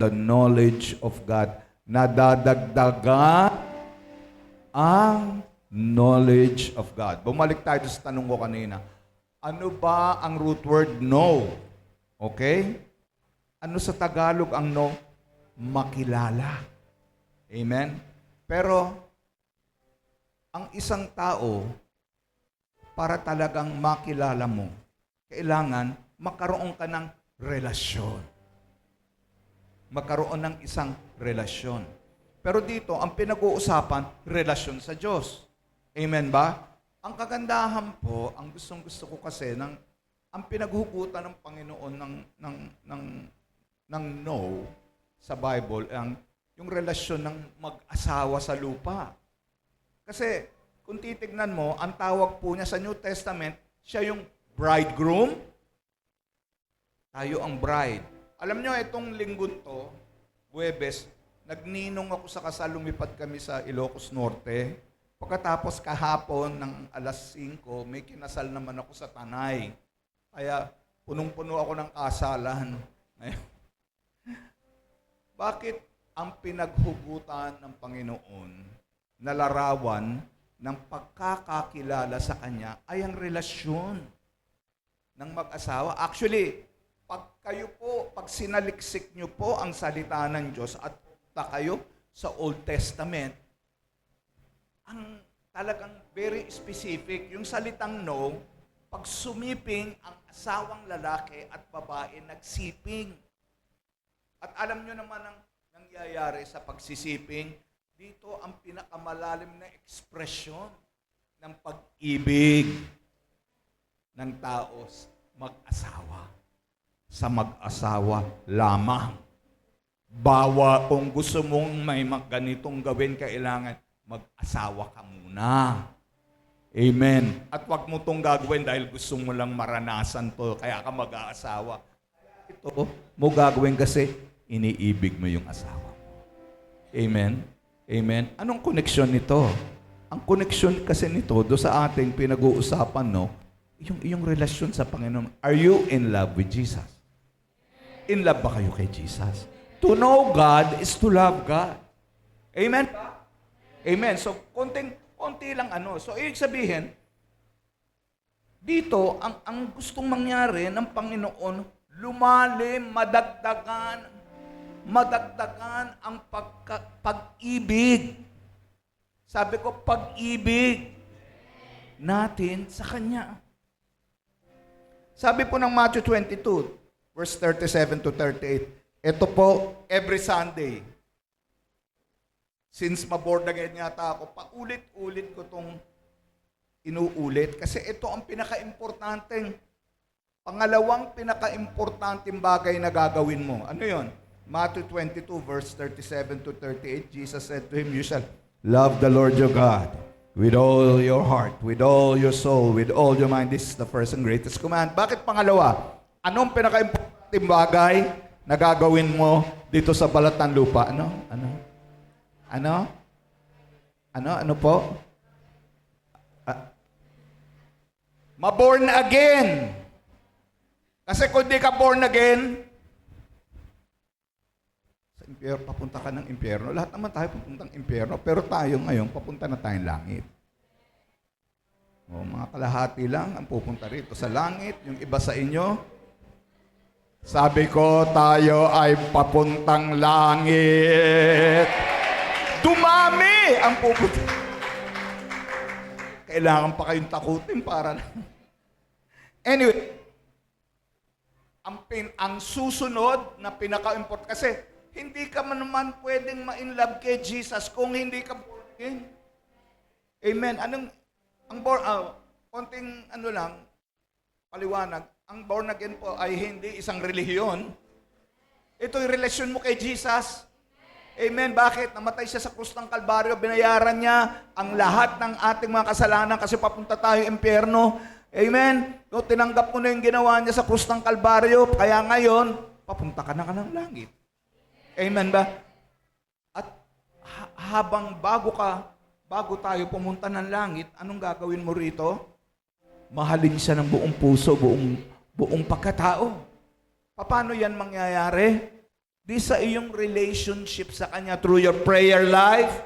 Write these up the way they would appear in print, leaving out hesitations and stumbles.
the knowledge of God. Nadadagdagan ang knowledge of God. Bumalik tayo sa tanong ko kanina. Ano ba ang root word know? Okay? Ano sa Tagalog ang know? Makilala. Amen? Pero, ang isang tao, para talagang makilala mo, kailangan magkaroon ka ng relasyon. Magkaroon ng isang relasyon. Pero dito, ang pinag-uusapan, relasyon sa Diyos. Amen ba? Ang kagandahan po, ang gustong-gusto ko kasi, ang pinaghugutan ng Panginoon ng no sa Bible, yung relasyon ng mag-asawa sa lupa. Kasi, kung titignan mo, ang tawag po niya sa New Testament, siya yung bridegroom, tayo ang bride. Alam nyo, itong linggon to, Huwebes, nagninong ako sa kasal, lumipad kami sa Ilocos Norte. Pagkatapos kahapon ng alas 5, may kinasal naman ako sa Tanay. Kaya punong-puno ako ng kasalan. Bakit ang pinaghugutan ng Panginoon na larawan ng pagkakakilala sa Kanya ay ang relasyon ng mag-asawa? Actually, pag sinaliksik nyo po ang salita ng Diyos at punta kayo sa Old Testament, ang talagang very specific, yung salitang no, pag sumiping ang asawang lalaki at babae, nagsiping. At alam nyo naman ang nangyayari sa pagsisiping, dito ang pinakamalalim na ekspresyon ng pag-ibig ng tao mag-asawa. Sa mag-asawa lamang. Bawa kung gusto mong may ganitong gawin, kailangan mag-asawa ka muna. Amen. At wag mo itong gagawin dahil gusto mo lang maranasan to, kaya ka mag-aasawa. Ito mo gagawin kasi iniibig mo yung asawa mo. Amen. Amen. Anong koneksyon nito? Ang koneksyon kasi nito do sa ating pinag-uusapan, no, yung relasyon sa Panginoon. Are you in love with Jesus? In love ba kayo kay Jesus? To know God is to love God. Amen? Amen. So, konti lang ano. So, ibig sabihin, dito, ang gustong mangyari ng Panginoon, lumalim, madagdagan ang pag-ibig. Sabi ko, pag-ibig natin sa Kanya. Sabi po ng Matthew 22, verse 37 to 38, ito po, every Sunday, since ma-board again yata ako, paulit-ulit ko itong inuulit. Kasi ito ang pangalawang pinaka-importanteng bagay na gagawin mo. Ano yon? Matthew 22, verse 37 to 38, Jesus said to him, you shall love the Lord your God with all your heart, with all your soul, with all your mind. This is the first and greatest command. Bakit pangalawa? Anong pinaka-importanting bagay na gagawin mo dito sa balat ng lupa? Ano po? Ma-born again. Kasi kung di ka born again, sa impyerno, papunta ka ng impyerno. Lahat naman tayo papuntang impyerno, pero tayo ngayon, papunta na tayong langit. O, mga kalahati lang ang pupunta rito sa langit. Yung iba sa inyo, sabi ko, tayo ay papuntang langit. Dumami ang pupunta. Kailangan pa kayong takutin para Anyway, ang susunod na pinaka-import, kasi hindi ka naman pwedeng ma-inlove kay Jesus kung hindi ka born again. Amen. Konting lang, paliwanag. Ang born again po ay hindi isang relihiyon. Ito yung relasyon mo kay Jesus. Amen. Bakit? Namatay siya sa krus ng Kalbaryo. Binayaran niya ang lahat ng ating mga kasalanan kasi papunta tayo impyerno. Amen. No, tinanggap mo na yung ginawa niya sa krus ng Kalbaryo. Kaya ngayon, papunta ka na ng langit. Amen ba? At habang bago tayo pumunta ng langit, anong gagawin mo rito? Mahalin siya ng buong puso, buong pagkatao. Paano yan mangyayari? Di sa iyong relationship sa Kanya through your prayer life.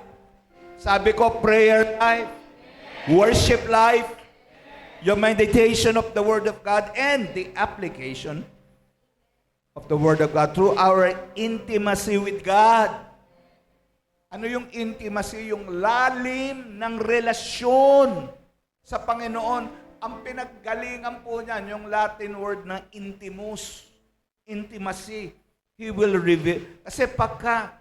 Sabi ko, prayer life, worship life, your meditation of the Word of God, and the application of the Word of God through our intimacy with God. Ano yung intimacy? Yung lalim ng relasyon sa Panginoon. Ang pinaggalingan po niyan, yung Latin word na intimus. Intimacy. He will reveal. Kasi pagka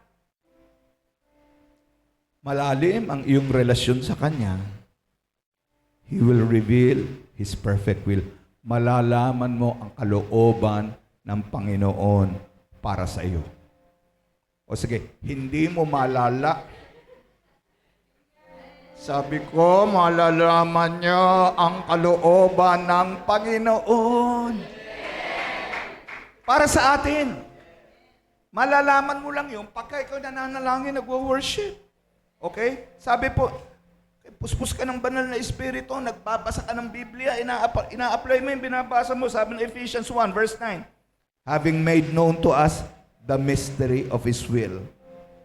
malalim ang iyong relasyon sa Kanya, He will reveal His perfect will. Malalaman mo ang kalooban ng Panginoon para sa iyo. O sige, hindi mo malala. Sabi ko, malalaman niyo ang kalooban ng Panginoon para sa atin. Malalaman mo lang yun pagka ikaw nananalangin, nagwo-worship. Okay? Sabi po, puspos ka ng banal na espiritu, nagbabasa ka ng Biblia, ina-apply mo yung binabasa mo. Sabi ng Ephesians 1 verse 9, having made known to us the mystery of His will,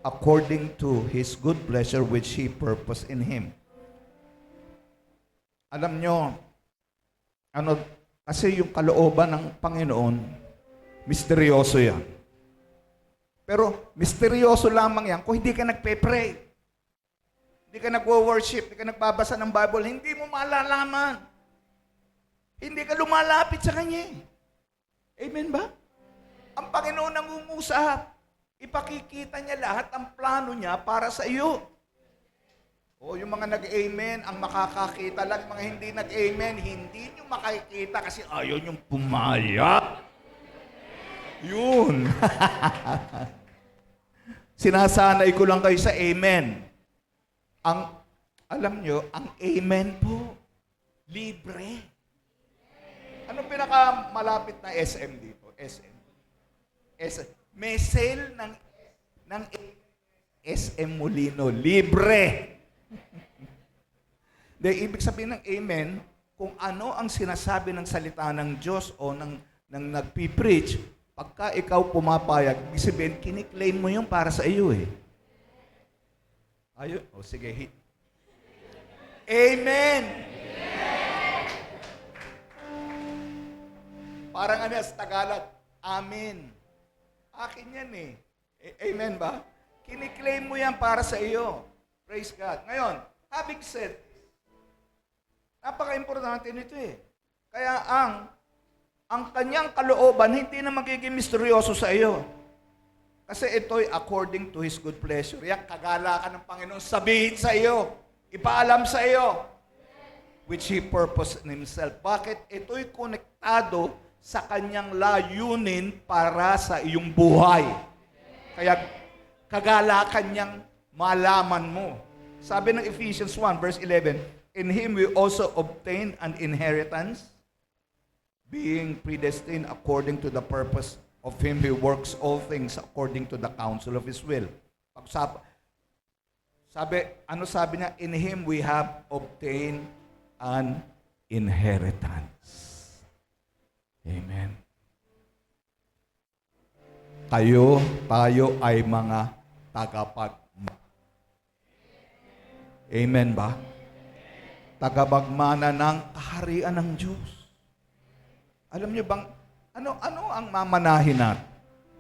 according to His good pleasure which He purposed in Him. Alam nyo, kasi yung kalooban ng Panginoon, misteryoso yan. Pero misteryoso lamang yan kung hindi ka nagpe-pray. Hindi ka nagwo-worship, hindi ka nagbabasa ng Bible, hindi mo malalaman. Hindi ka lumalapit sa Kanya. Amen ba? Ang Panginoon nangungusap. Ipakikita niya lahat ang plano niya para sa iyo. O yung mga nag-amen, ang makakakita lang, mga hindi nag-amen, hindi nyo makikita kasi ayaw nyong pumaya. Yun. Sinasanay ko lang kayo sa amen. Alam nyo, ang amen po, libre. Anong pinakamalapit na SM dito? SM. May sale ng SM Molino. Libre. Ibig sabihin ng amen, kung ano ang sinasabi ng salita ng Diyos o ng nagpipreach, pagka ikaw pumapayag, ibig sabihin, kiniklaim mo yung para sa iyo eh. Ayun. O sige, hit. Amen! Parang ano sa Tagalog, amen. Akin yan eh. Amen ba? Kiniklaim mo yan para sa iyo. Praise God. Ngayon, having said, napaka-importante nito eh. Kaya ang kanyang kalooban hindi na magiging misteryoso sa iyo. Kasi ito'y according to His good pleasure. Yan, kagalakan ng Panginoon, sabihin sa iyo, ipaalam sa iyo, which He purposed in Himself. Bakit? Ito'y konektado sa kanyang layunin para sa iyong buhay. Kaya, kagalakan niyang malaman mo. Sabi ng Ephesians 1 verse 11, in Him we also obtain an inheritance, being predestined according to the purpose of Him who works all things according to the counsel of His will. Sabi niya, in Him we have obtained an inheritance. Amen. Tayo ay mga tagapagmana. Amen ba? Tagapagmana ng kaharian ng Diyos. Alam niyo bang, ano ang mamanahin natin?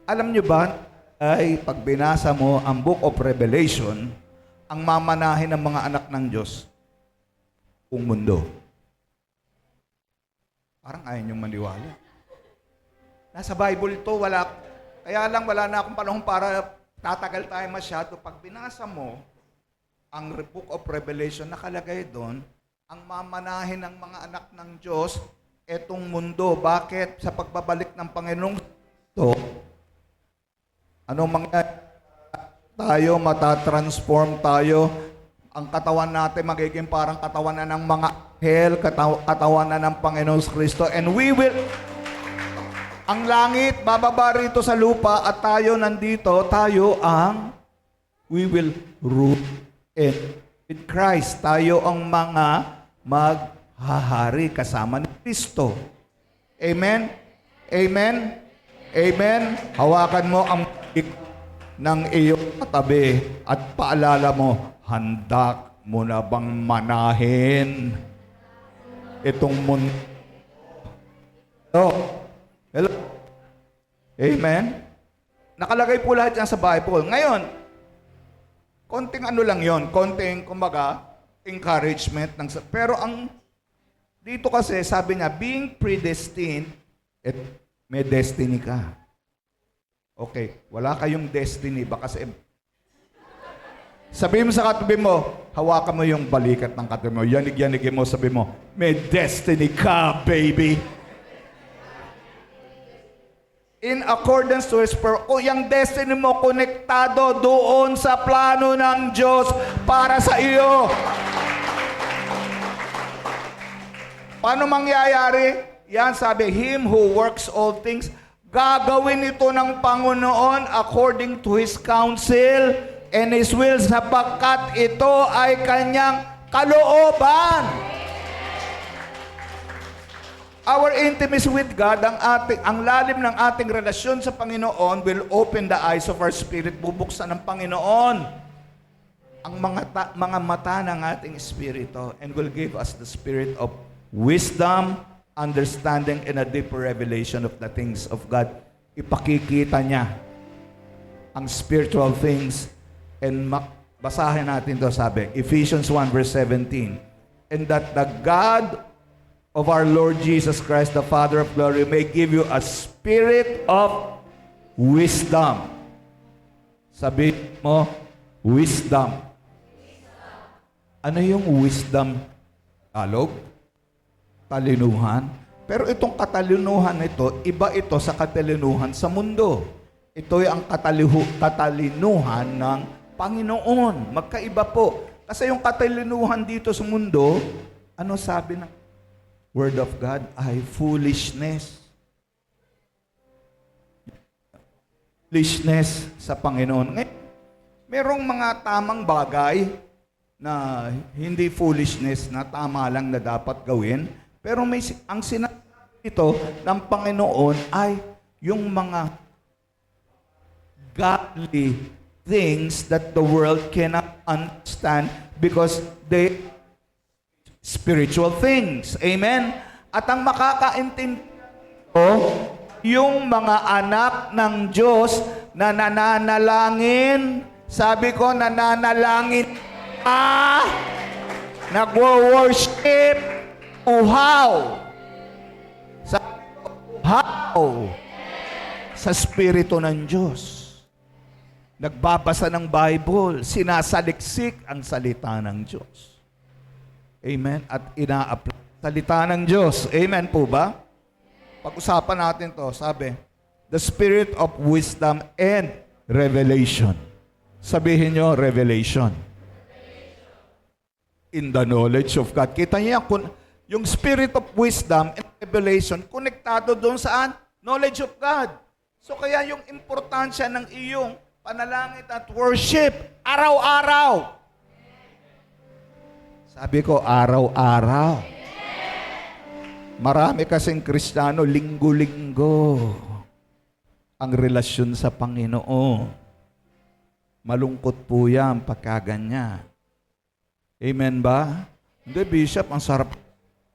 Alam niyo ba, ay pag binasa mo ang Book of Revelation, ang mamanahin ng mga anak ng Diyos, ang mundo. Parang ayaw niyong maniwala. Nasa Bible ito, kaya lang wala na akong panahon para tatagal tayo masyado. Pag binasa mo ang Book of Revelation, nakalagay doon, ang mamanahin ng mga anak ng Diyos, etong mundo. Bakit? Sa pagbabalik ng Panginoong ito, anong mangyayari? Tayo, matatransform tayo. Ang katawan natin magiging parang katawan na ng mga anghel, katawan na ng Panginoong Kristo. And ang langit, bababa rito sa lupa at tayo nandito, we will rule with Christ. Tayo ang mga maghahari kasama ni Kristo. Amen? Amen? Amen? Hawakan mo ang ng iyong katabi at paalala mo, handa mo na bang manahin itong mundo? Hello? Amen? Nakalagay po lahat yan sa Bible. Ngayon, konting ano lang yon, konting, kumbaga, encouragement. Pero dito kasi, sabi niya, being predestined, may destiny ka. Okay, wala kayong destiny. Baka sabihin mo sa katabi mo, hawakan mo yung balikat ng katabi mo, yanig-yanigin mo, sabi mo, may destiny ka, baby. In accordance to His purpose. O yung destiny mo, konektado doon sa plano ng Diyos para sa iyo. Paano mangyayari? Yan sabi, Him who works all things, gagawin ito ng Panginoon according to His counsel and His will, sapagkat ito ay Kanyang kalooban. Our intimacy with God, ang lalim ng ating relasyon sa Panginoon will open the eyes of our spirit. Bubuksan ng Panginoon ang mga mata ng ating espiritu and will give us the spirit of wisdom, understanding, and a deeper revelation of the things of God. Ipakikita niya ang spiritual things. And basahin natin to, sabi, Ephesians 1 verse 17. And that the God of our Lord Jesus Christ, the Father of glory, may give you a spirit of wisdom. Sabi mo, wisdom. Ano yung wisdom? Alog? Talinuhan? Pero itong katalinuhan ito, iba ito sa katalinuhan sa mundo. Ito ay ang katalinuhan ng Panginoon. Magkaiba po. Kasi yung katalinuhan dito sa mundo, ano sabi ng Word of God ay foolishness. Foolishness sa Panginoon. Ngayon, merong mga tamang bagay na hindi foolishness, na tama lang na dapat gawin. Pero ang sinasabi ito ng Panginoon ay yung mga godly things that the world cannot understand because they spiritual things. Amen? At ang makakaintindi yung mga anak ng Diyos na nananalangin. Sabi ko, nananalangin nagwo-worship, uhaw. Sabi ko, uhaw sa Espiritu ng Diyos. Nagbabasa ng Bible, sinasaliksik ang salita ng Diyos. Amen? At ina-apply salita ng Diyos. Amen po ba? Pag-usapan natin to, sabi, the spirit of wisdom and revelation. Sabihin nyo, revelation. In the knowledge of God. Kita niyo yung spirit of wisdom and revelation, konektado doon saan? Knowledge of God. So kaya yung importansya ng iyong panalangin at worship, araw-araw. Sabi ko, araw-araw. Marami kasing Kristiyano, linggo-linggo ang relasyon sa Panginoon. Malungkot po yan pagkaganyan. Amen ba? Hindi, Bishop, ang sarap.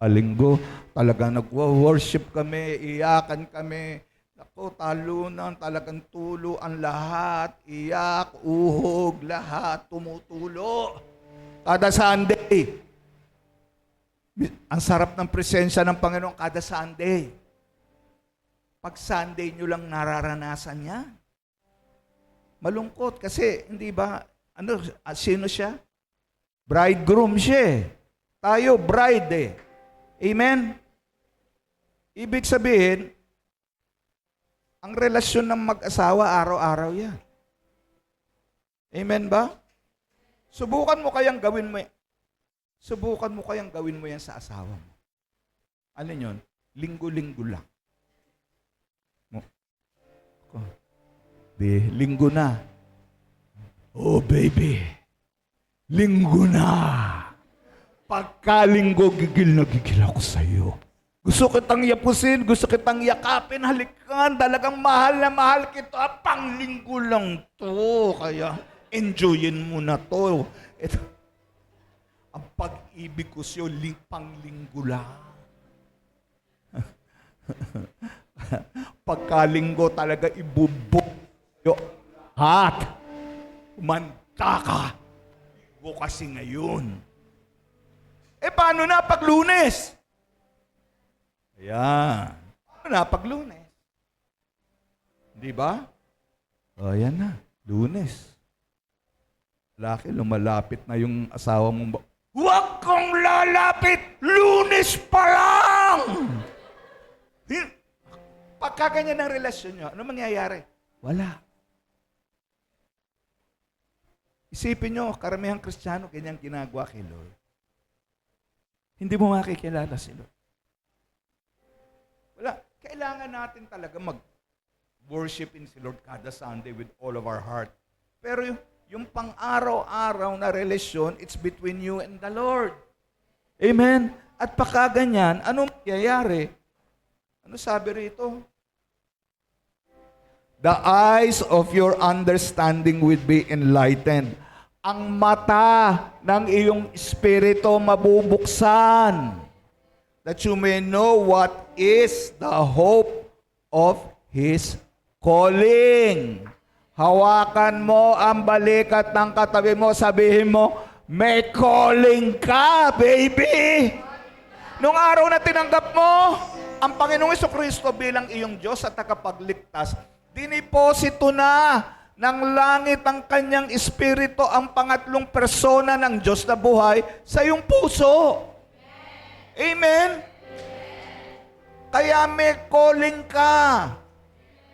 Linggo, talaga nag-worship kami, iyakan kami. Ako, talunan, talagang tulo ang lahat. Iyak, uhog, lahat, tumutulo. Kada Sunday. Ang sarap ng presensya ng Panginoon kada Sunday. Pag Sunday nyo lang nararanasan yan. Malungkot kasi, hindi ba, sino siya? Bridegroom siya. Tayo, bride eh. Amen? Ibig sabihin, ang relasyon ng mag-asawa, araw-araw yan. Amen ba? Subukan mo kayang gawin mo yan sa asawa mo. Ano yun? Linggo-linggo lang. Linggo na. Oh, baby. Linggo na. Pagkalinggo, gigil na gigil ako sa iyo. Gusto kitang yapusin, gusto kitang yakapin, halikan, talagang mahal na mahal kita, panglinggo lang to. Kaya enjoyin mo na to. Ito, ang pag-ibig ko sa'yo, panglinggo lang. Pagkalinggo talaga ibubok yo hat. Manta ka. Ibo kasi ngayon. Paano na pag Lunes? Ayan. Paano na pag Lunes? Di ba? Ayan na. Lunes. Laki, lumalapit na yung asawa mong huwag kang lalapit! Lunes pa lang! Pagkaganyan ng relasyon nyo, ano mangyayari? Wala. Isipin nyo, karamihang Kristiyano, ganyang ginagawa kay Lord. Hindi mo makikilala si Lord. Wala. Kailangan natin talaga mag-worshipin si Lord kada Sunday with all of our heart. Pero yung pang-araw-araw na relasyon, it's between you and the Lord. Amen? At pagkaganyan, anong mangyayari? Ano sabi rito? The eyes of your understanding will be enlightened. Ang mata ng iyong espiritu mabubuksan. That you may know what is the hope of His calling. Hawakan mo ang balikat ng katabi mo, sabihin mo, may calling ka, baby! Nung araw na tinanggap mo, ang Panginoong Jesucristo bilang iyong Diyos at tagapagligtas, diniposito na ng langit ang kanyang espiritu, ang pangatlong persona ng Diyos na buhay sa iyong puso. Amen? Kaya may calling ka.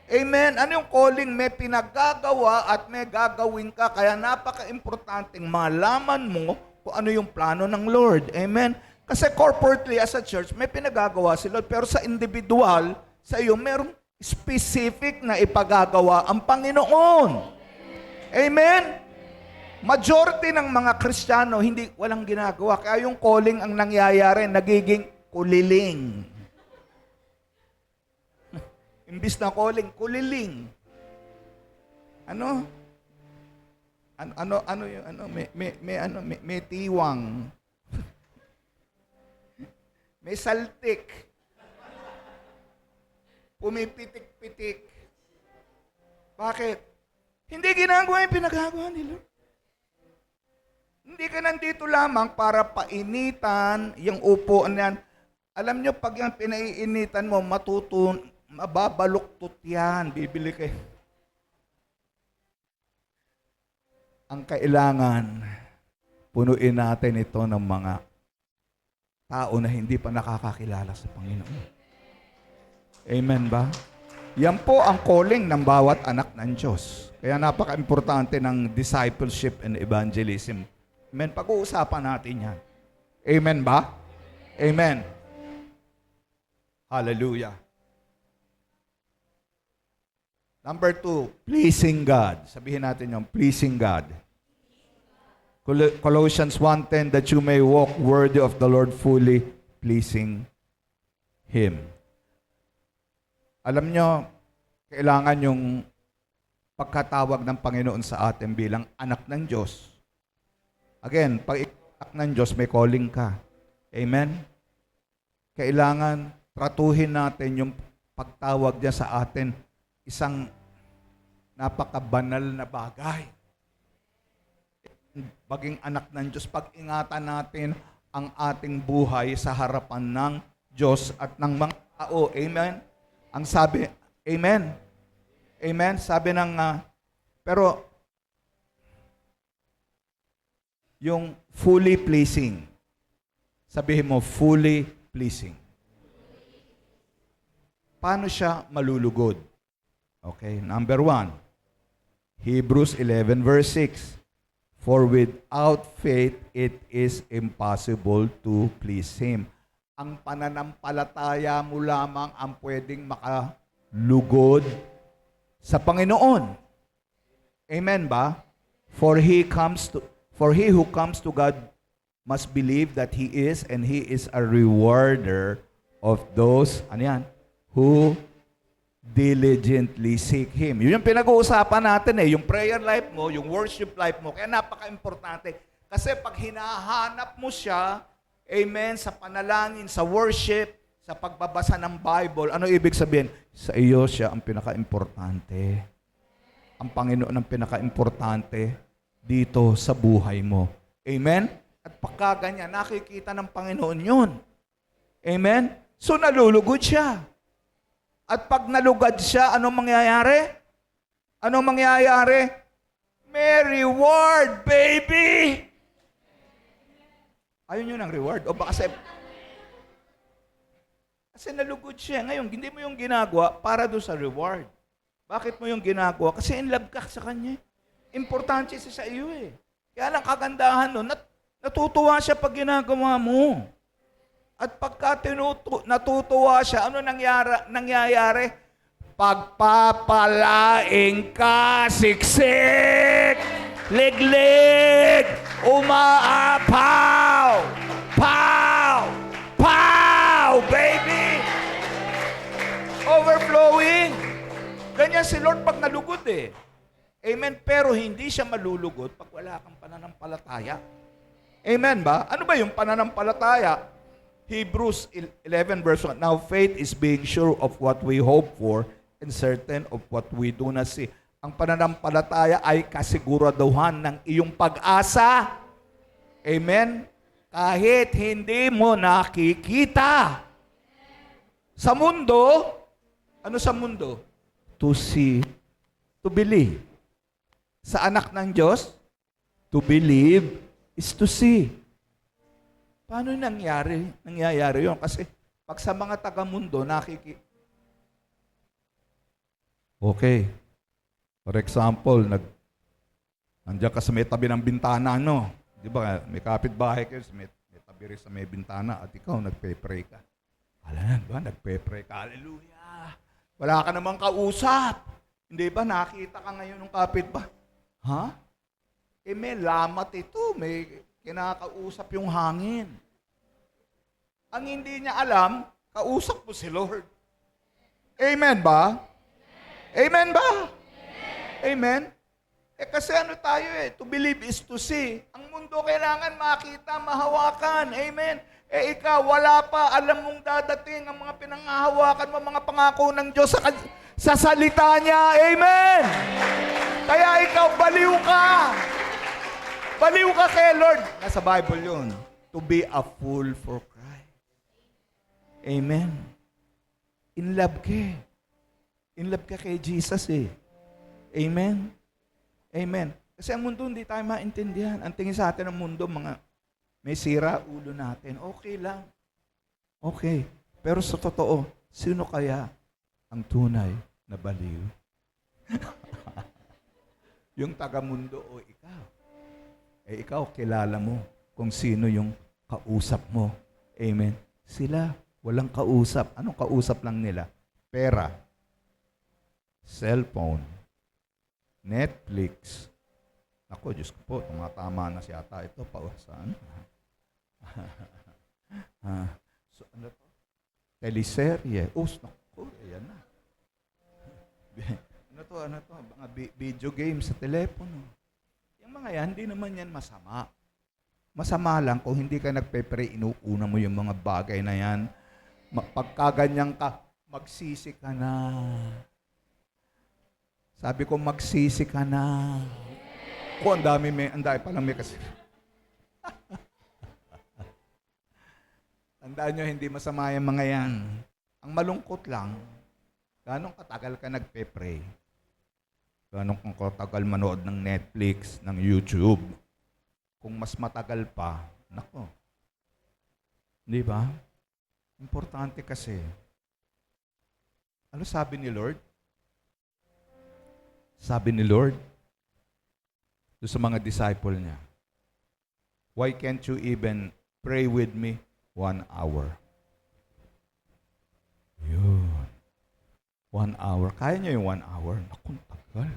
Amen? Ano yung calling? May pinagagawa at may gagawin ka. Kaya napaka-importanting malaman mo kung ano yung plano ng Lord. Amen? Kasi corporately as a church, may pinagagawa si Lord. Pero sa individual, sa iyo, merong specific na ipagagawa ang Panginoon. Amen? Majority ng mga Kristiyano, walang ginagawa. Kaya yung calling ang nangyayari, nagiging kuliling. Imbis na calling, kuliling. Ano? Ano yung may tiwang. May saltik. Pumipitik-pitik. Bakit? Hindi ginagawa yung pinagagawa ni Lord. Hindi ka nandito lamang para painitan yung upuan yan. Alam nyo, pag yung pinaiinitan mo, mababaluktot yan. Bibili kayo. Ang kailangan, punuin natin ito ng mga tao na hindi pa nakakakilala sa Panginoon. Amen ba? Yan po ang calling ng bawat anak ng Diyos. Kaya napaka-importante ng discipleship and evangelism. Amen. Pag-uusapan natin yan. Amen ba? Amen. Hallelujah. Number 2, pleasing God. Sabihin natin yung pleasing God. Colossians 1:10, that you may walk worthy of the Lord, fully pleasing Him. Alam nyo, kailangan yung pagkatawag ng Panginoon sa atin bilang anak ng Diyos. Again, pag anak ng Diyos, may calling ka. Amen? Kailangan tratuhin natin yung pagtawag niya sa atin isang napakabanal na bagay. Baging anak ng Diyos, pag-ingatan natin ang ating buhay sa harapan ng Diyos at ng mga tao. Amen? Ang sabi, amen? Amen? Sabi ng, pero, yung fully pleasing. Sabihin mo, fully pleasing. Paano siya malulugod? Okay, number 1. Hebrews 11 verse 6. For without faith, it is impossible to please Him. Ang pananampalataya mo lamang ang pwedeng makalugod sa Panginoon. Amen ba? For he who comes to God must believe that He is, and He is a rewarder of those, ano yan? Who diligently seek Him. Yun yung pinag-uusapan natin eh. Yung prayer life mo, yung worship life mo. Kaya napaka-importante. Kasi pag hinahanap mo siya, amen, sa panalangin, sa worship, sa pagbabasa ng Bible, ano ibig sabihin? Sa iyo siya ang pinaka-importante. Ang Panginoon ang pinaka-importante dito sa buhay mo. Amen? At pagka ganyan, nakikita ng Panginoon yun. Amen? So nalulugod siya. At pag nalugad siya, anong mangyayari? Anong mangyayari? May reward, baby! Ayun yun ang reward. O baka kasi nalugod siya. Ngayon, hindi mo yung ginagawa para doon sa reward. Bakit mo yung ginagawa? Kasi in love ka sa kanya. Importante siya sa iyo eh. Kaya lang kagandahan nun, natutuwa siya pag ginagawa mo. At pagka natutuwa siya, ano nangyayari? Pagpapalaing ka, siksik, liglig, umaapaw, pow, pow, baby! Overflowing. Ganyan si Lord pag nalugod eh. Amen? Pero hindi siya malulugod pag wala kang pananampalataya. Amen ba? Ano ba yung pananampalataya? Hebrews 11 verse 1. Now faith is being sure of what we hope for and certain of what we do not see. Ang pananampalataya ay kasiguraduhan ng iyong pag-asa. Amen? Kahit hindi mo nakikita. Sa mundo, ano sa mundo? To see, to believe. Sa anak ng Diyos, to believe is to see. Paano nangyayari yun? Kasi pag sa mga taga-mundo, Okay. For example, nandiyan ka sa may tabi ng bintana, no? Di ba, may kapitbahay kayo, may tabi rin sa may bintana, at ikaw, nagpe-pray ka. Alam ba, nagpe-pray ka, hallelujah! Wala ka namang kausap. Hindi ba, nakita ka ngayon ng kapitbahay? Ha? Eh, may lamat ito, may kinakausap yung hangin. Ang hindi niya alam, kausap mo si Lord. Amen ba? Amen ba? Amen? Eh kasi ano tayo eh, to believe is to see. Ang mundo kailangan makita, mahawakan. Amen? Eh ikaw, wala pa, alam mong dadating ang mga pinanghahawakan mo, mga pangako ng Diyos sa salita niya. Amen? Kaya ikaw, baliw ka. Baliw ka kay Lord. Nasa Bible yun. To be a fool for Christ. Amen. In love ka. In love ka kay Jesus eh. Amen. Amen. Kasi ang mundo hindi tayo maintindihan. Ang tingin sa atin ng mundo, mga may sira ulo natin. Okay lang. Okay. Pero sa totoo, sino kaya ang tunay na baliw? Yung taga-mundo o ikaw? Eh ikaw, kilala mo kung sino yung kausap mo. Amen. Sila, walang kausap. Anong kausap lang nila? Pera, cellphone, Netflix. Ako, Diyos ko po, tumatama na siya ata ito. Saan? So, ano to? Teleserye. Naku, ayan na. Ano to? Mga video games sa telepono. Yung mga yan, hindi naman yan masama. Masama lang kung hindi ka nagpe-pray, inuuna mo yung mga bagay na yan. Pagkaganyan ka, magsisi ka na. Sabi ko, magsisi ka na. Ang dami palang may kasi. Tandaan nyo, hindi masama yung mga yan. Ang malungkot lang, ganong katagal ka nagpe-pray. Ganong katagal manood ng Netflix, ng YouTube. Kung mas matagal pa, nako. Di ba? Importante kasi. Ano sabi ni Lord? Sabi ni Lord, doon sa mga disciple niya, why can't you even pray with me 1 hour? Yun. 1 hour. Kaya niyo yung 1 hour? Naku, tagal.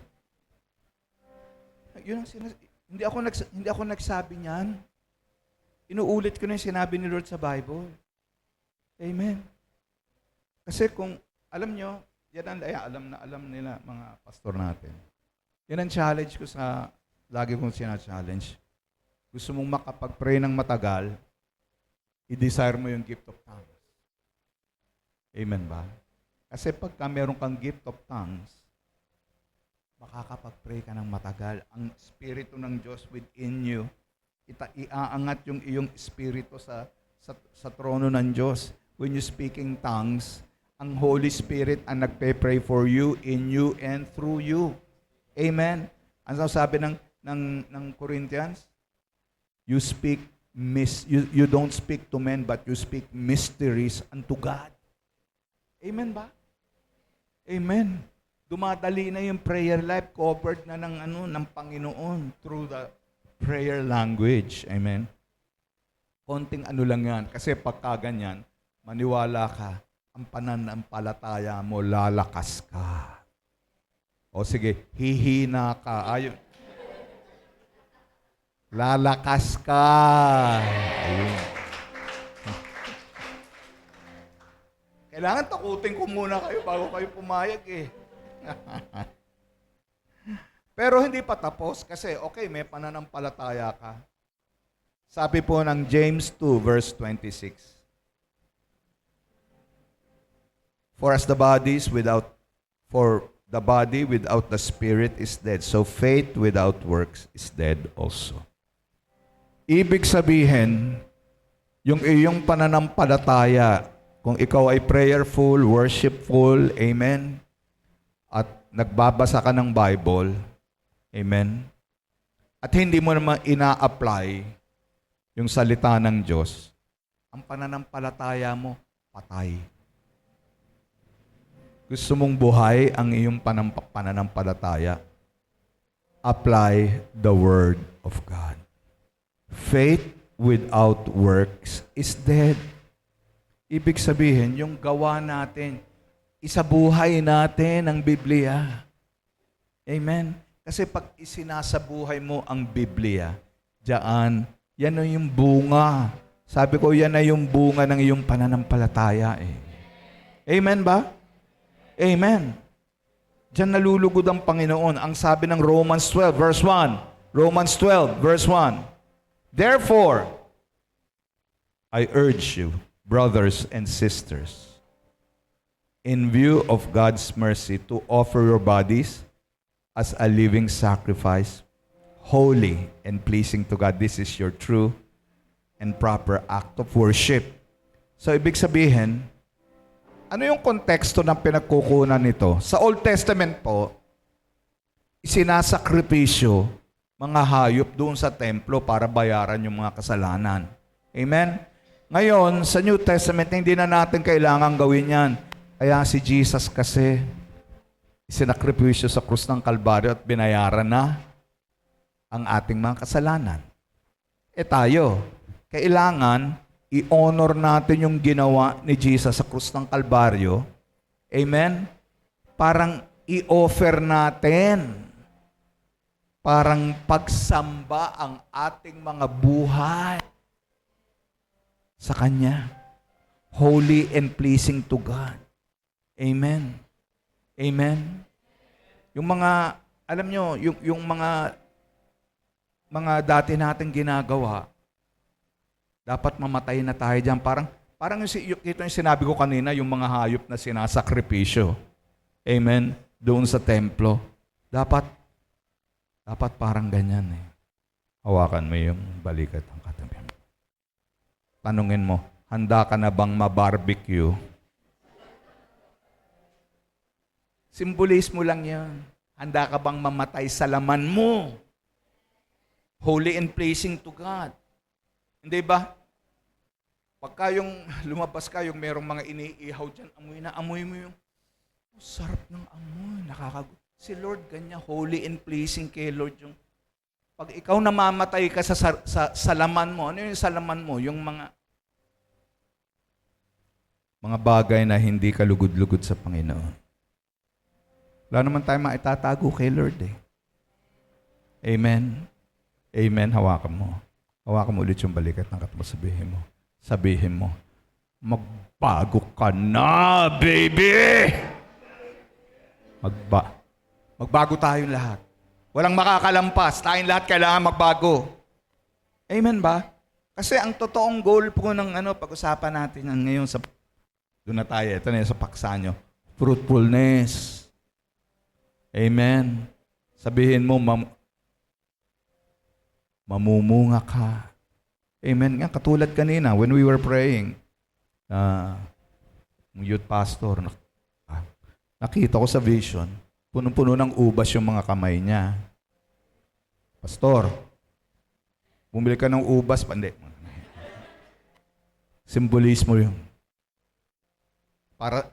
Yun ang hindi ako nagsabi niyan. Inuulit ko na yung sinabi ni Lord sa Bible. Amen. Kasi kung, alam nyo, yan ang alam nila mga pastor natin. Yan ang challenge ko lagi kong sina-challenge. Gusto mong makapag-pray ng matagal, i-desire mo yung gift of tongues. Amen ba? Kasi pagka meron kang gift of tongues, makakapag-pray ka ng matagal. Ang Espiritu ng Diyos within you, iaangat yung iyong espiritu sa trono ng Diyos. When you speak in tongues, ang Holy Spirit ang nagpe-pray for you, in you, and through you. Amen? Ano sabi ng Corinthians? You don't speak to men, but you speak mysteries unto God. Amen ba? Amen. Dumadali na yung prayer life, covered na ng Panginoon through the prayer language. Amen. Konting lang yan. Kasi pagka ganyan, maniwala ka, ang pananampalataya mo, lalakas ka. O sige, hihina ka. Lalakas ka. Ayun. Kailangan takutin ko muna kayo bago kayo pumayag eh. Pero hindi pa tapos kasi okay, may pananampalataya ka. Sabi po ng James 2 verse 26. For the body without the spirit is dead, so faith without works is dead also. Ibig sabihin, yung iyong pananampalataya, kung ikaw ay prayerful, worshipful, amen, at nagbabasa ka ng Bible, amen, at hindi mo naman ina-apply yung salita ng Diyos, ang pananampalataya mo, patay. Gusto mong buhay ang iyong pananampalataya, apply the Word of God. Faith without works is dead. Ibig sabihin, yung gawa natin, isabuhay natin ang Biblia. Amen? Kasi pag isinasabuhay mo ang Biblia, diyan, yan na yung bunga. Sabi ko, yan na yung bunga ng iyong pananampalataya. Amen ba? Amen. Diyan nalulugod ang Panginoon. Ang sabi ng Romans 12, verse 1. Romans 12, verse 1. Therefore, I urge you, brothers and sisters, in view of God's mercy, to offer your bodies as a living sacrifice, holy and pleasing to God. This is your true and proper act of worship. So, ibig sabihin, ano yung konteksto ng pinagkukunan nito? Sa Old Testament po, isinasakripisyo mga hayop doon sa templo para bayaran yung mga kasalanan. Amen? Ngayon, sa New Testament, hindi na natin kailangan gawin yan. Kaya si Jesus kasi, isinakripisyo sa krus ng Kalbaryo at binayaran na ang ating mga kasalanan. Tayo, kailangan i-honor natin yung ginawa ni Jesus sa krus ng Kalbaryo. Amen? Parang i-offer natin. Parang pagsamba ang ating mga buhay sa Kanya. Holy and pleasing to God. Amen. Amen. Yung mga, alam nyo, yung mga dati nating ginagawa, dapat mamatay na tayo dyan. Parang ito yung sinabi ko kanina, yung mga hayop na sinasakripisyo. Amen? Doon sa templo. Dapat parang ganyan eh. Hawakan mo yung balikat ng katabi. Tanungin mo, handa ka na bang ma-barbecue? Simbolismo lang yan. Handa ka bang mamatay sa laman mo? Holy and pleasing to God. Hindi ba? Pagka yung lumabas ka, yung merong mga iniihaw dyan, amoy mo yung, sarap ng amoy, si Lord ganyan, holy and pleasing kay Lord yung, pag ikaw namamatay ka sa laman mo, ano yung sa laman mo? Yung mga bagay na hindi ka lugod-lugod sa Panginoon. Wala naman tayo maitatago kay Lord eh. Amen? Amen, hawakan mo. Hawakan mo ulit yung balikat ng katabi. Sabihin mo, Magbago ka na, baby! Magbago tayong lahat. Walang makakalampas. Tayong lahat kailangan magbago. Amen ba? Kasi ang totoong goal po ng pag-usapan natin ngayon sa doon na tayo. Ito na yung sa paksa nyo. Fruitfulness. Amen. Sabihin mo, mamumunga ka. Amen. Nga, katulad kanina, when we were praying, youth pastor, nakita ko sa vision, punong-puno ng ubas yung mga kamay niya. Pastor, bumili ka ng ubas, hindi. Simbolismo yun.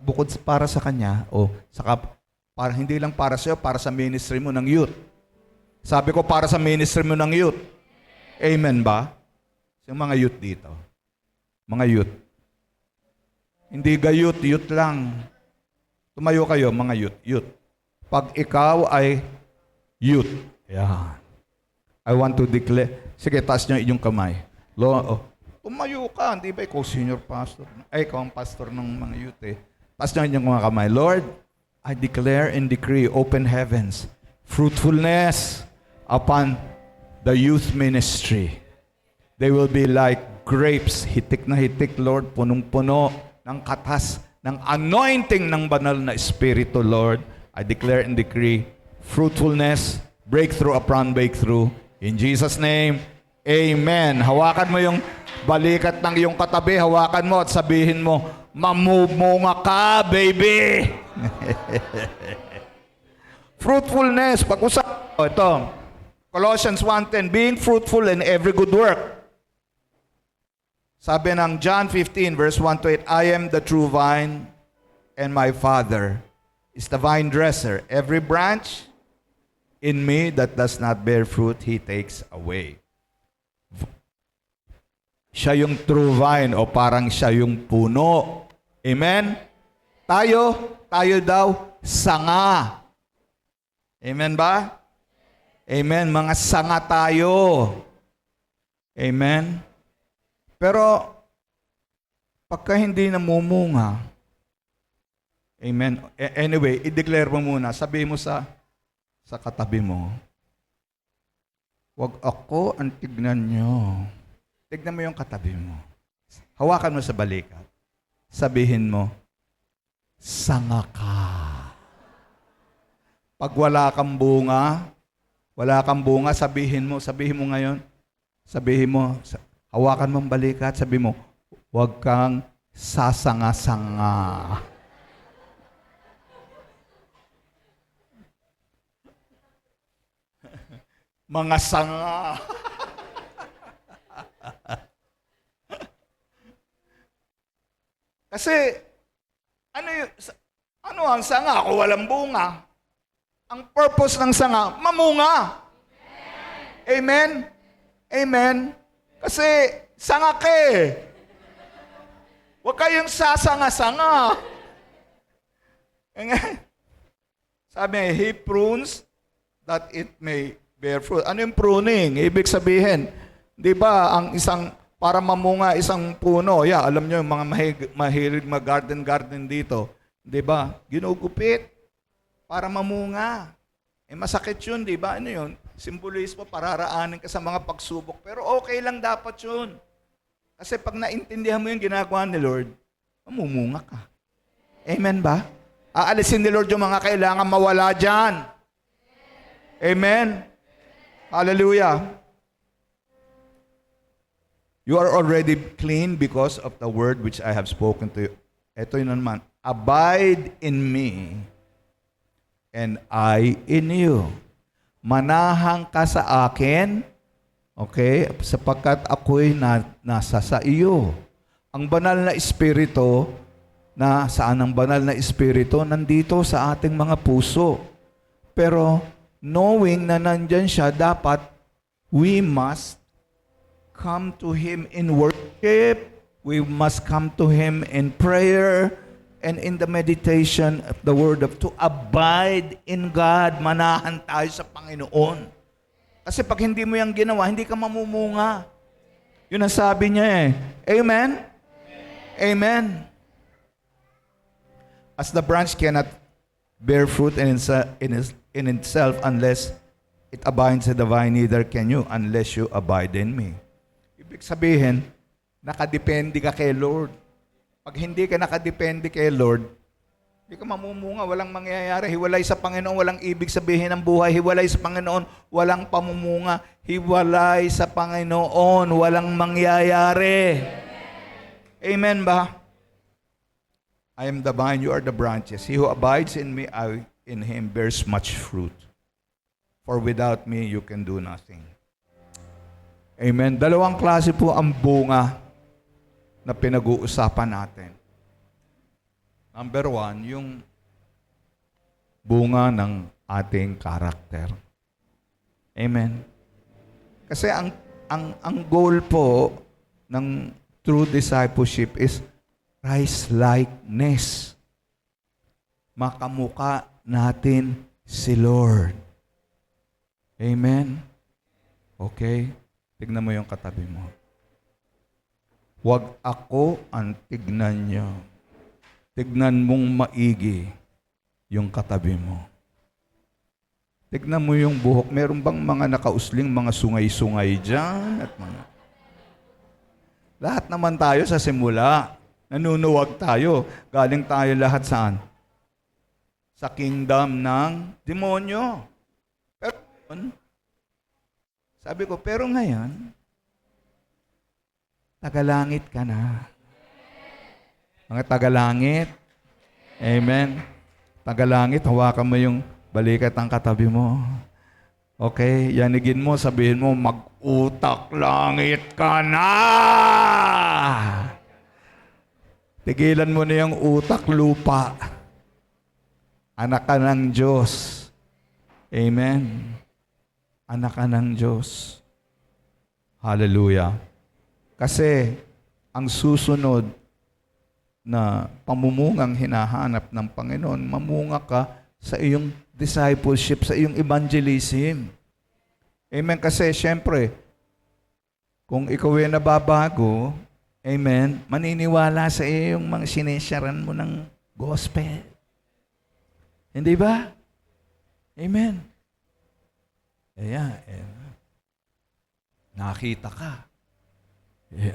Bukod para sa kanya, para, hindi lang para sa'yo, para sa ministry mo ng youth. Sabi ko, para sa ministry mo ng youth. Amen ba? Yung mga youth dito. Mga youth. Hindi gayut, youth lang. Tumayo kayo, mga youth. Pag ikaw ay youth, yan. I want to declare. Sige, taas niyo inyong kamay. Tumayo ka, hindi ba ikaw senior pastor? Ikaw ang pastor ng mga youth eh. Taas niyo inyong mga kamay. Lord, I declare and decree open heavens, fruitfulness upon the youth ministry. They will be like grapes, hitik na hitik, Lord, punong-puno ng katas, ng anointing ng banal na Espiritu, Lord. I declare and decree fruitfulness, breakthrough upon breakthrough. In Jesus' name, amen. Hawakan mo yung balikat ng iyong katabi, hawakan mo at sabihin mo, mamumunga ka, baby! Fruitfulness, pag-usap. Ito, Colossians 1:10, being fruitful in every good work. Sabi ng John 15, verse 1-8, I am the true vine, and my Father is the vine dresser. Every branch in me that does not bear fruit, He takes away. Siya yung true vine o parang siya yung puno. Amen? Tayo daw, sanga. Amen ba? Amen. Mga sanga tayo. Amen? Pero, pagka hindi namumunga, amen. Anyway, i-declare mo muna. Sabi mo sa katabi mo, wag ako ang tignan nyo. Tignan mo yung katabi mo. Hawakan mo sa balikat. Sabihin mo, sanga ka. Pag wala kang bunga, sabihin mo ngayon, hawakan mo ang balikat, sabi mo, huwag kang sasanga-sanga. Mga sanga. Kasi, ano ang sanga kung walang bunga? Ang purpose ng sanga, mamunga. Amen? Amen? Kasi, sanga ka eh. Huwag kayong sasanga-sanga. Sabi, He prunes that it may bear fruit. Ano yung pruning? Ibig sabihin, di ba, ang para mamunga isang puno, alam nyo, yung mga mahilig mag-garden dito, di ba, ginugupit para mamunga. Masakit yun, di ba? Ano yun? Simbolismo, pararaanin ka sa mga pagsubok. Pero okay lang dapat yun. Kasi pag naintindihan mo yung ginagawa ni Lord, mamumunga ka. Amen ba? Aalisin ni Lord yung mga kailangan mawala dyan. Amen? Hallelujah. You are already clean because of the word which I have spoken to you. Ito yun naman. Abide in me, and I in you. Manahang ka sa akin, okay, sapagkat ako'y nasa sa iyo. Ang banal na Espiritu, saan ang banal na Espiritu? Nandito sa ating mga puso. Pero, knowing na nandyan siya, dapat we must come to Him in worship, we must come to Him in prayer, and in the meditation of the Word to abide in God. Manahan tayo sa Panginoon. Kasi pag hindi mo yung ginawa, hindi ka mamumunga. Yun ang sabi niya eh. Amen? Amen. As the branch cannot bear fruit in itself unless it abides in the vine, neither can you unless you abide in me. Ibig sabihin, nakadepende ka kay Lord. Pag hindi ka nakadepende kay Lord, hindi ka mamumunga, walang mangyayari. Hiwalay sa Panginoon, walang ibig sabihin ng buhay. Hiwalay sa Panginoon, walang pamumunga. Hiwalay sa Panginoon, walang mangyayari. Amen ba? I am the vine, you are the branches. He who abides in me, I in him bears much fruit. For without me, you can do nothing. Amen. Dalawang klase po ang bunga na pinag-uusapan natin. Number one, yung bunga ng ating karakter. Amen. Kasi ang goal po ng true discipleship is Christ-likeness. Makamuka natin si Lord. Amen? Okay? Tignan mo yung katabi mo. Huwag ako ang tignan nyo. Tignan mong maigi yung katabi mo. Tignan mo yung buhok. Meron bang mga nakausling, mga sungay-sungay dyan? At mga... Lahat naman tayo sa simula. Nanunuwag tayo. Galing tayo lahat saan? Sa kingdom ng demonyo. Pero sabi ko, pero ngayon, tagalangit ka na. Mga tagalangit. Amen. Tagalangit, hawakan mo yung balikat ng katabi mo. Okay, yanigin mo, sabihin mo, mag-utak langit ka na! Tigilan mo na yung utak lupa. Anak ka ng Diyos. Amen. Anak ka ng Diyos. Hallelujah. Kasi ang susunod na pamumungang hinahanap ng Panginoon, mamunga ka sa iyong discipleship, sa iyong evangelism. Amen. Kasi syempre, kung ikaw ay nababago, amen, maniniwala sa iyo yung mga sinesyaran mo ng gospel. Hindi ba? Amen. Kaya, nakita ka.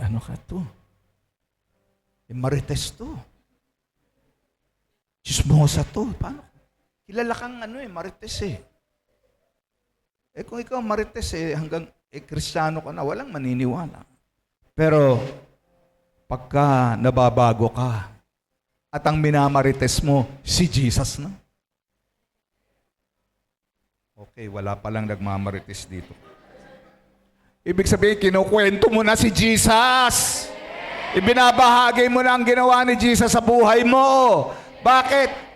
Ano ka to? Marites to. Chismosa to. Paano? Kilala kang marites eh. Kung ikaw marites hanggang Kristiyano ka na, walang maniniwala. Pero, pagka nababago ka, at ang minamarites mo, si Jesus na. Okay, wala palang nagmamarites dito. Ibig sabihin, kinukwento mo na si Jesus. Ibinabahagi mo na ang ginawa ni Jesus sa buhay mo. Bakit?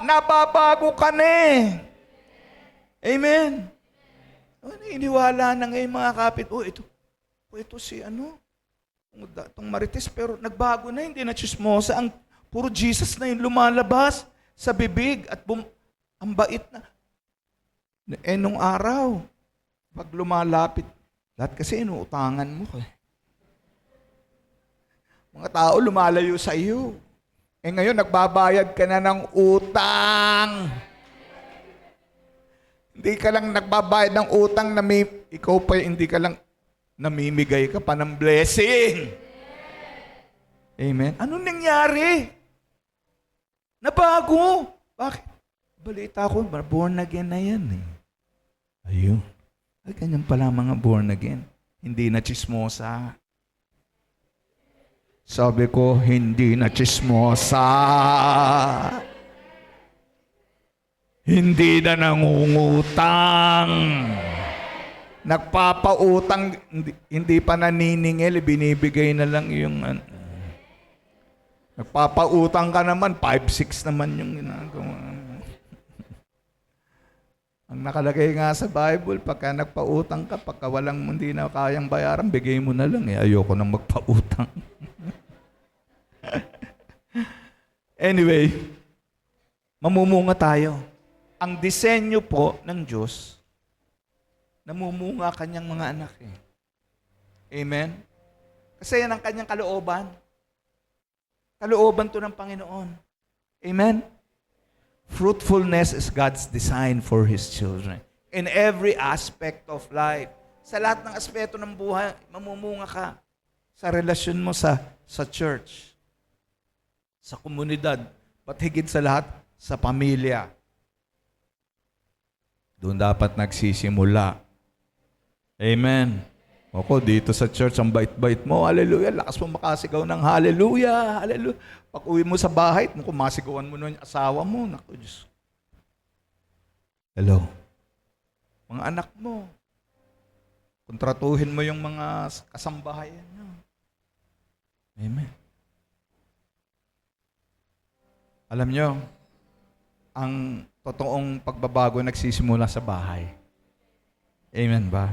Nababago ka na eh. Amen. Iniwala na ngayon mga kapit. Ito si itong marites, pero nagbago na, hindi na chismosa. Ang puro Jesus na yung lumalabas sa bibig at ang bait na. Nung araw, pag lumalapit, lahat kasi inuutangan mo eh. Mga tao lumalayo sa iyo. Ngayon, nagbabayad ka na ng utang. Hindi ka lang nagbabayad ng utang na ikaw pa hindi ka lang namimigay ka pa ng blessing. Amen. Ano nangyari? Nabago. Bakit? Balita ko, born again na yan eh. Ayun. Ay, ganyan pala mga born again. Hindi na chismosa. Sabi ko, hindi na chismosa. Hindi na nangungutang. Nagpapautang, hindi pa naniningil, binibigay na lang yung... Nagpapautang ka naman, 5-6 naman yung ginagawa. Ang nakalagay nga sa Bible, pagka nagpautang ka, pagka hindi na kayang bayaran, bigay mo na lang. Ayoko nang magpautang. Anyway, mamumunga tayo. Ang disenyo po ng Diyos, namumunga kanyang mga anak eh. Amen? Kasi yan ang kanyang kalooban. Kalooban to ng Panginoon. Amen? Fruitfulness is God's design for His children. In every aspect of life. Sa lahat ng aspeto ng buhay, mamumunga ka. Sa relasyon mo sa church, sa komunidad, at higit sa lahat, sa pamilya. Doon dapat nagsisimula. Amen. Ako, dito sa church, ang bait-bait mo. Hallelujah. Lakas mo makasigaw ng hallelujah. Hallelujah. Pag uwi mo sa bahay, kung masigawan mo na yung asawa mo, naku, Diyos. Hello. Mga anak mo. Kontratuhin mo yung mga kasambahayan nyo. Amen. Alam nyo, ang totoong pagbabago nagsisimula sa bahay. Amen ba?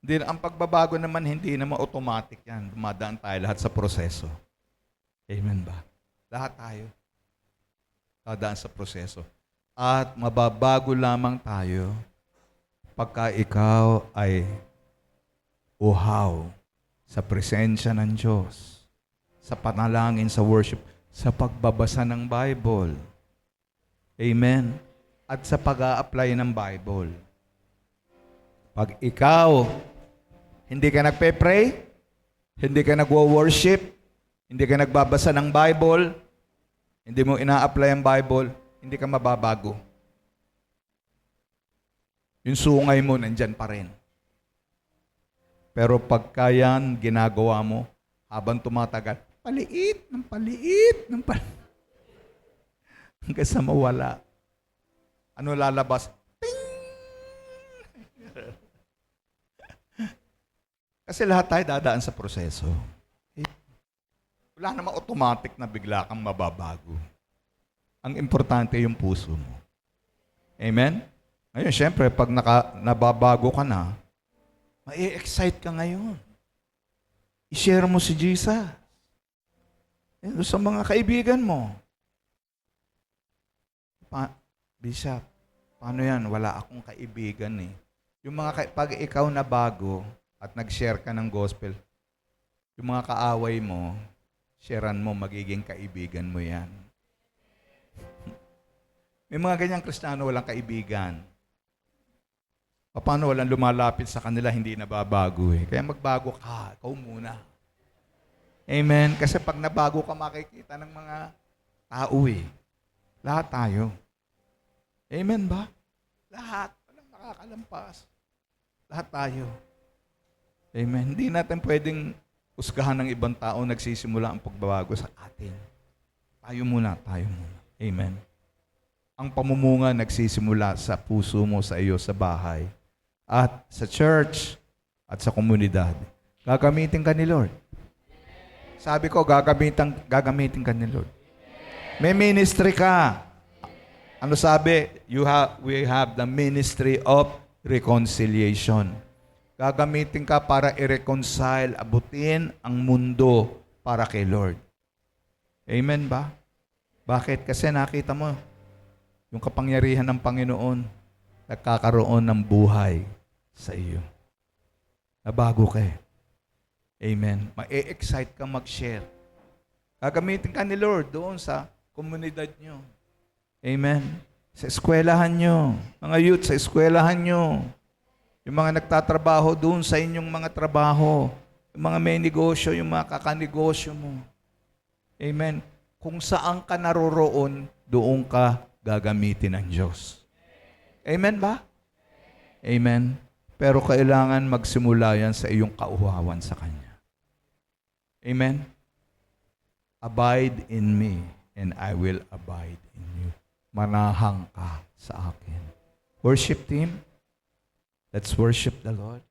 Ang pagbabago naman, hindi naman automatic yan. Dumadaan tayo lahat sa proseso. Amen ba? Lahat tayo. Dadaan sa proseso. At mababago lamang tayo pagka ikaw ay uhaw sa presensya ng Diyos, sa panalangin, sa worship, sa pagbabasa ng Bible. Amen? At sa pag-a-apply ng Bible. Pag ikaw hindi ka nagpe-pray, hindi ka nagwo-worship, hindi ka nagbabasa ng Bible, hindi mo ina-apply ang Bible, hindi ka mababago. Yung sungay mo, nandyan pa rin. Pero pagka yan, ginagawa mo, habang tumatagal, paliit, hanggang sa mawala. Ano lalabas? Kasi lahat tayo dadaan sa proseso. Wala namang automatic na bigla kang mababago. Ang importante yung puso mo. Amen? Ngayon, syempre, pag nababago ka na, ma-excite ka ngayon. I-share mo si Jesus. Sa mga kaibigan mo. Bishop, paano yan? Wala akong kaibigan eh. Yung mga pag ikaw na bago, at nag-share ka ng gospel, yung mga kaaway mo, sharean mo, magiging kaibigan mo yan. May mga ganyang Kristiyano walang kaibigan. Paano walang lumalapit sa kanila, hindi nababago eh. Kaya magbago ka, ikaw muna. Amen? Kasi pag nabago ka, makikita ng mga tao eh. Lahat tayo. Amen ba? Lahat. Walang makakalampas. Lahat tayo. Amen. Hindi natin pwedeng husgahan ng ibang tao nagsisimula ang pagbabago sa atin. Tayo muna. Amen. Ang pamumunga nagsisimula sa puso mo, sa iyo, sa bahay, at sa church, at sa komunidad. Gagamitin ka ni Lord. Sabi ko, gagamitin ka ni Lord. May ministry ka. Ano sabi? We have the ministry of reconciliation. Gagamitin ka para i-reconcile, abutin ang mundo para kay Lord. Amen ba? Bakit? Kasi nakita mo, yung kapangyarihan ng Panginoon, nagkakaroon ng buhay sa iyo. Nabago ka eh. Amen. Ma-excite ka mag-share. Gagamitin ka ni Lord doon sa komunidad nyo. Amen. Sa eskwelahan nyo. Mga youth, sa eskwelahan nyo. Yung mga nagtatrabaho doon sa inyong mga trabaho, yung mga may negosyo, yung mga kakanegosyo mo. Amen. Kung saan ka naroroon, doon ka gagamitin ng Diyos. Amen ba? Amen. Pero kailangan magsimula yan sa iyong kauhawan sa Kanya. Amen. Abide in me, and I will abide in you. Manahang ka sa akin. Worship team. Let's worship the Lord.